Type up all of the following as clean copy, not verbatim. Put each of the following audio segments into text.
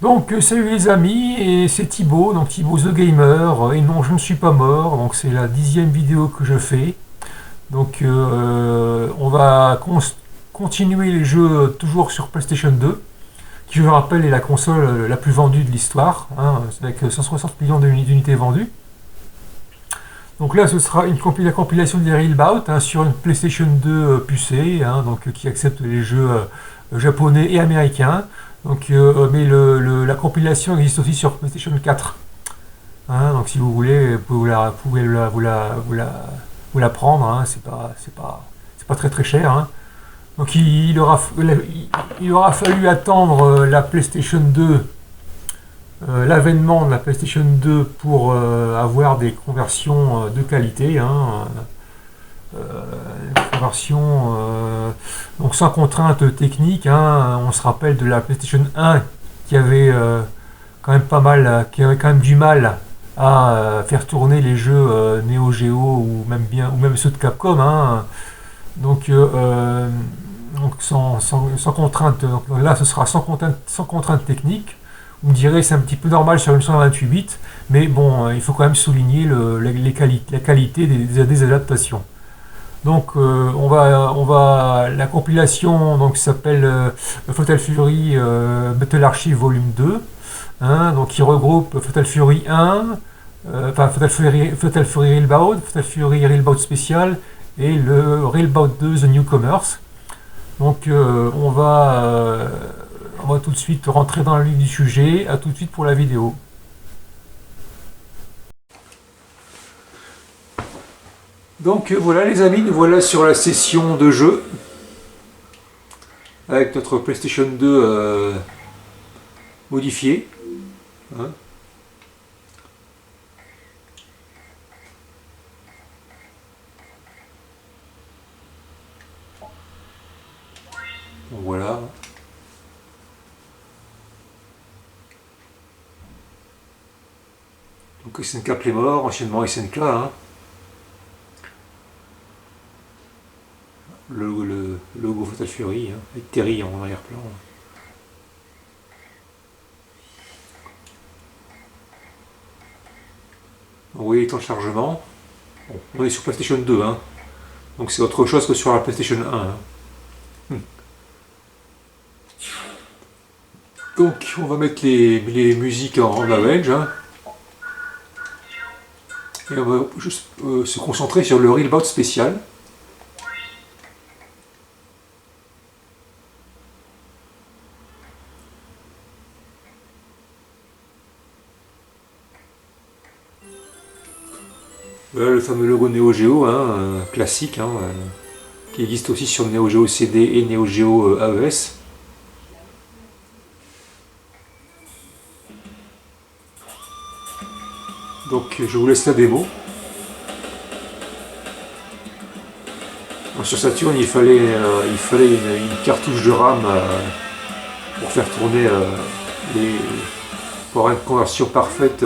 Donc salut les amis, et c'est Thibaut, donc Thibaut The Gamer, et non je ne suis pas mort, donc c'est la 10e vidéo que je fais. Donc on va continuer les jeux toujours sur PlayStation 2, qui je rappelle est la console la plus vendue de l'histoire, hein, avec 160 millions d'unités vendues. Donc là ce sera la compilation des Real Bout hein, sur une PlayStation 2 pucée, hein, donc, qui accepte les jeux japonais et américains. Donc, mais la compilation existe aussi sur PlayStation 4. Hein, donc si vous voulez, vous la prendre. Hein, c'est pas très très cher. Hein. Donc il aura fallu attendre la PlayStation 2, l'avènement de la PlayStation 2 pour avoir des conversions de qualité. Hein, conversion donc sans contrainte technique. Hein, on se rappelle de la PlayStation 1 qui avait quand même pas mal, qui avait quand même du mal à faire tourner les jeux Neo Geo ou même ceux de Capcom. Hein. Donc, donc sans contrainte. Donc là, ce sera sans contrainte technique. On dirait c'est un petit peu normal sur une 128 bits, mais bon, il faut quand même souligner la qualité des adaptations. Donc la compilation donc s'appelle Fatal Fury Battle Archive Volume 2, hein, donc qui regroupe Fatal Fury 1, Fatal Fury Railbout, Fatal Fury Railbout Special et le Railbout 2 The Newcomers. Donc on va tout de suite rentrer dans le vif du sujet. À tout de suite pour la vidéo. Donc voilà les amis, nous voilà sur la session de jeu avec notre PlayStation 2 modifiée. Hein. Donc voilà. Donc SNK Playmore, anciennement SNK. Hein. Le logo Fatal Fury, hein, avec Terry en arrière-plan. Vous voyez les temps de chargement. Bon, on est sur PlayStation 2, hein, donc c'est autre chose que sur la PlayStation 1. Hein. Donc on va mettre les musiques en arrange. Hein, et on va juste se concentrer sur le Railbout spécial. Voilà le fameux logo Neo Geo, hein, classique, hein, qui existe aussi sur Neo Geo CD et Neo Geo AES. Donc je vous laisse la démo. Sur Saturn, il fallait une cartouche de RAM pour faire tourner pour avoir une conversion parfaite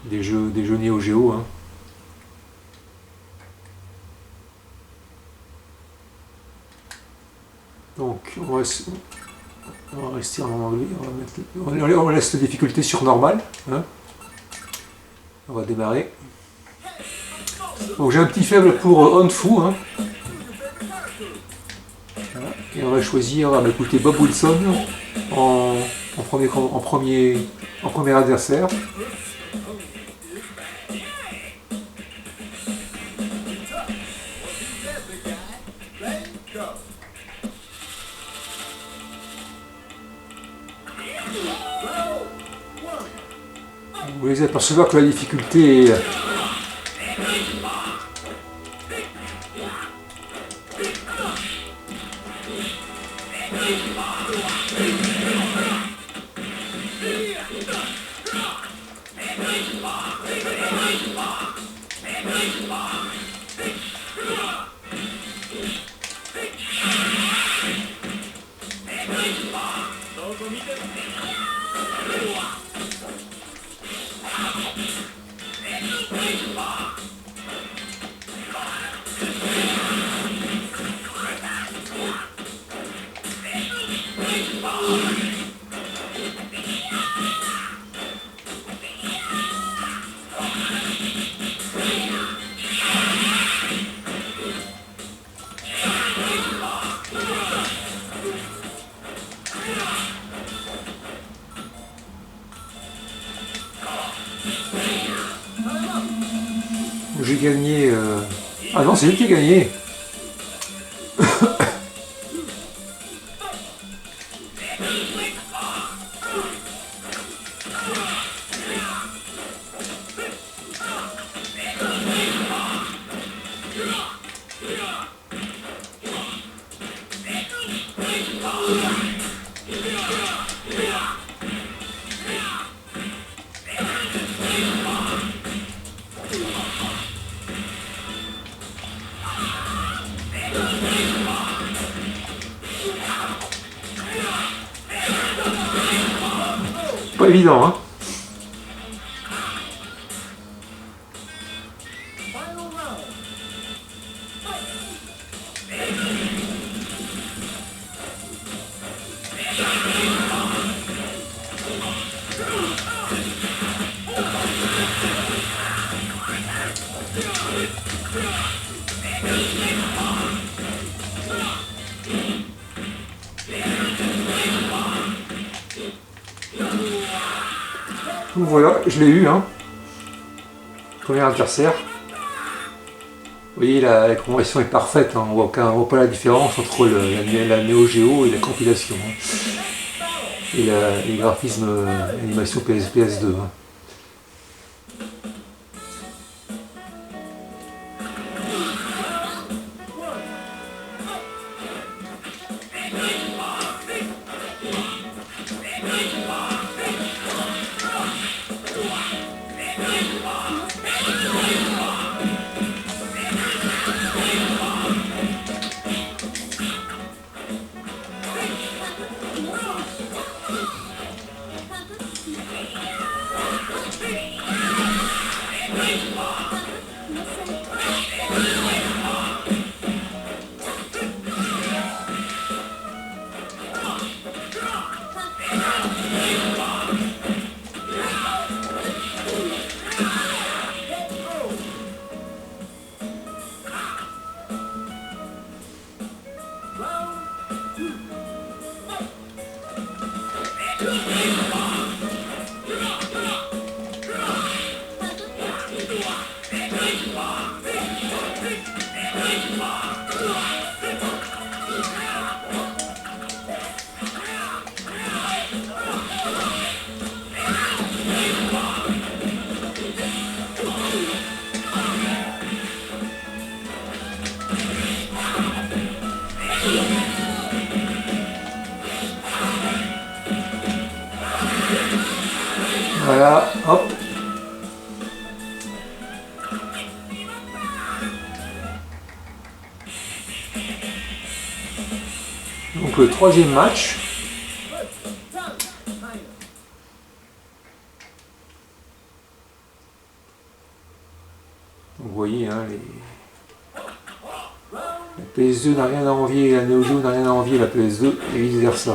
des jeux Neo Geo. Hein. Donc on va rester en anglais, on laisse la difficulté sur normal. Hein. On va démarrer. Donc j'ai un petit faible pour Onfu. Hein. Voilà. Et on va choisir, on va écouter Bob Wilson en premier adversaire. Vous allez apercevoir que la difficulté est J'ai gagné... Ah non, c'est lui qui a gagné. Pas évident, hein. Donc voilà, je l'ai eu, hein. Premier adversaire. Vous voyez, la conversion est parfaite, hein. On voit pas la différence entre la Neo Geo et la compilation, hein. Et les graphismes, l'animation PS2. Hein. Voilà, hop. Donc le troisième match. Donc, vous voyez, hein, la PS2 n'a rien à envier, la Neo Geo n'a rien à envier la PS2 et vice versa.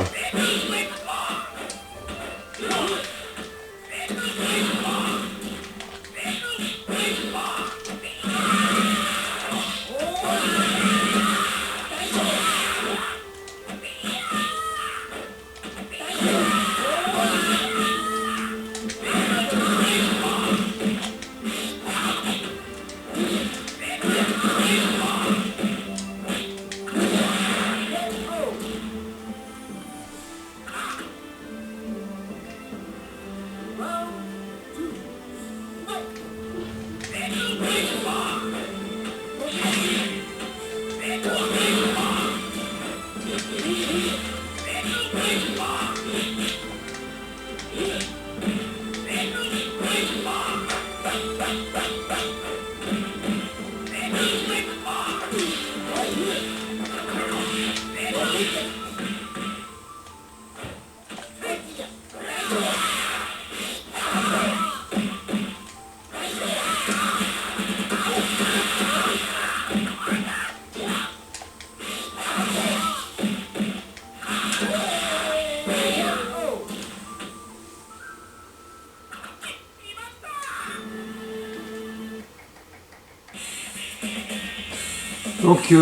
Donc,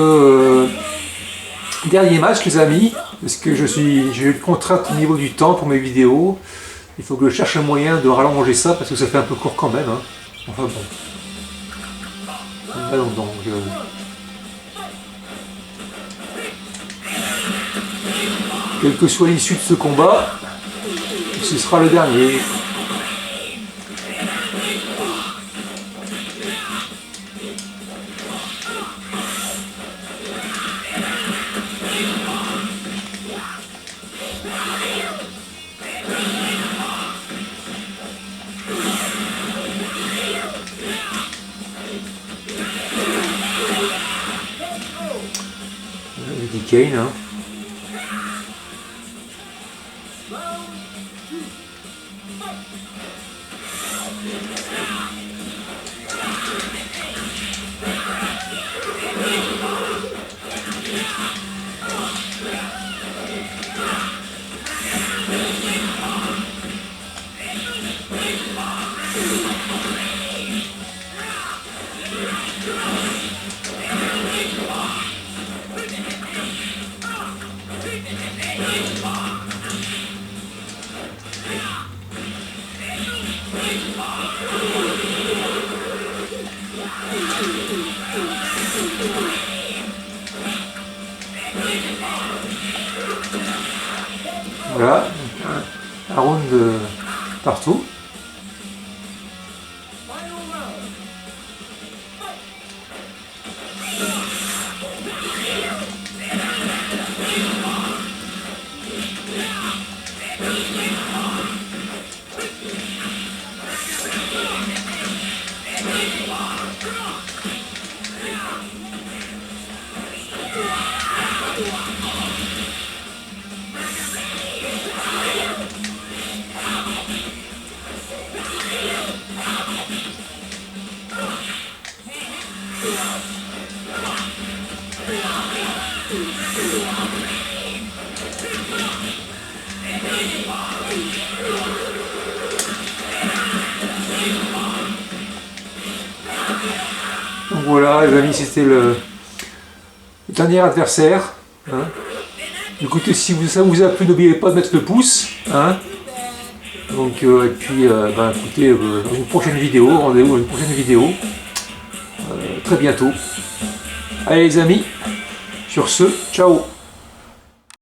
dernier match les amis, parce que j'ai une contrainte au niveau du temps pour mes vidéos. Il faut que je cherche un moyen de rallonger ça, parce que ça fait un peu court quand même. Hein. Enfin bon. Allons donc. Quelle que soit l'issue de ce combat, ce sera le dernier. Eddie Kane, hein. Voilà, un round partout. Donc voilà les amis, c'était le dernier adversaire. Hein. Écoutez, si ça vous a plu, n'oubliez pas de mettre le pouce. Hein. Donc, et puis, écoutez, dans une prochaine vidéo, rendez-vous dans une prochaine vidéo. Très bientôt. Allez les amis, sur ce, ciao.